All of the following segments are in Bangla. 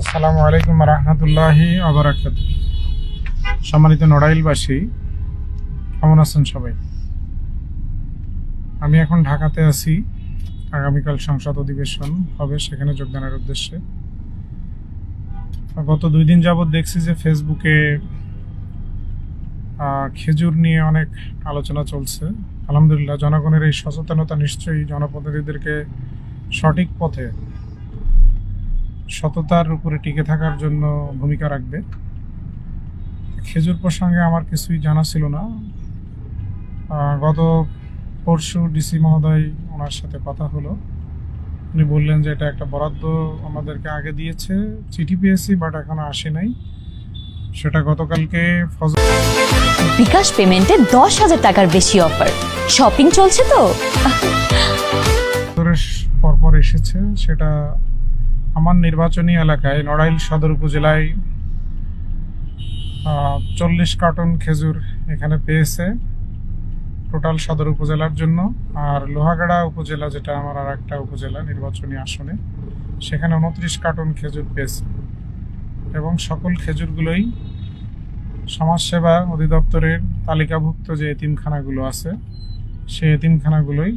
আসসালামু আলাইকুম রহমতুল্লাহি আবরাকাত। সম্মানিত নড়াইলবাসী, কেমন আছেন সবাই? আমি এখন ঢাকাতে আছি। আগামীকাল সংসদ অধিবেশন হবে, সেখানে যোগদানের উদ্দেশ্যে। গত 2 দিন যাবৎ দেখছি যে ফেসবুকে খেজুর নিয়ে অনেক আলোচনা চলছে। আলহামদুলিল্লাহ, জনগণের এই সচেতনতা নিশ্চয়ই জনপ্রতিনিধিদেরকে সঠিক পথে সততার উপরে টিকে থাকার জন্য ভূমিকা রাখবে। খেজুর প্রসঙ্গে আমার কিছুই জানা ছিল না। গত পরশু ডিসি মহোদয় ওনার সাথে কথা হলো। উনি বললেন যে এটা একটা বরাদ্দ আমাদেরকে আগে দিয়েছে, চিঠি পেয়েছি, বাট এখনো আসে নাই। সেটা গতকালকে বিকাশ পেমেন্টে 10,000 টাকার বেশি অফার। শপিং চলছে তো পরপর এসেছে। সেটা আমার নির্বাচনী এলাকায় নড়াইল সদর উপজেলায় 40 কার্টন খেজুর এখানে পেয়েছে টোটাল সদর উপজেলার জন্য। আর লোহাগাড়া উপজেলা, যেটা আমার আর একটা উপজেলা নির্বাচনী আসনে, সেখানে 29 কার্টন খেজুর পেয়েছে। এবং সকল খেজুরগুলোই সমাজসেবা অধিদপ্তরের তালিকাভুক্ত যে এতিমখানাগুলো আছে, সেই এতিমখানাগুলোই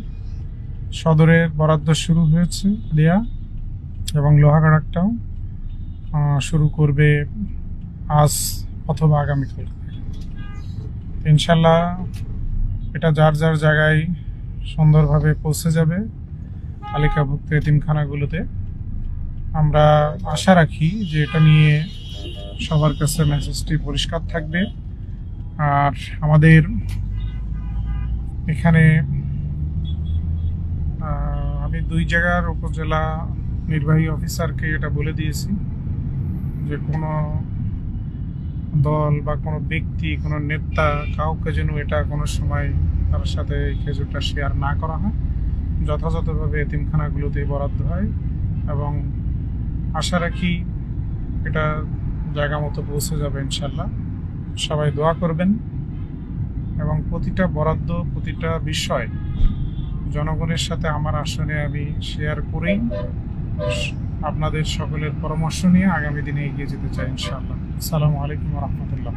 সদরের বরাদ্দ শুরু হয়েছে দেয়া, এবং লোহাগাড়াটাও শুরু করবে আজ অথবা আগামীকাল। ইনশাল্লাহ এটা যার যার জায়গায় সুন্দরভাবে পৌঁছে যাবে তালিকাভুক্ত এতিমখানাগুলোতে। আমরা আশা রাখি যে এটা নিয়ে সবার কাছে মেসেজটি পরিষ্কার থাকবে। আর আমাদের এখানে আমি 2 জায়গার উপজেলা নির্বাহী অফিসারকে এটা বলে দিয়েছি যে কোনো দল বা কোনো ব্যক্তি, কোনো নেতা, কাউকে যেন এটা কোনো সময় তার সাথে খেজুরটা শেয়ার না করা হয়, যথাযথভাবে এতিমখানাগুলোতে বরাদ্দ হয়। এবং আশা রাখি এটা জায়গা মতো পৌঁছে যাবে ইনশাল্লাহ। সবাই দোয়া করবেন এবং প্রতিটা বরাদ্দ, প্রতিটা বিষয় জনগণের সাথে আমার আসনে আমি শেয়ার করেই আপনাদের সকলের পরামর্শ নিয়ে আগামী দিনে এগিয়ে যেতে চাই ইনশাআল্লাহ। আসসালামু আলাইকুম রহমতুল্লাহ।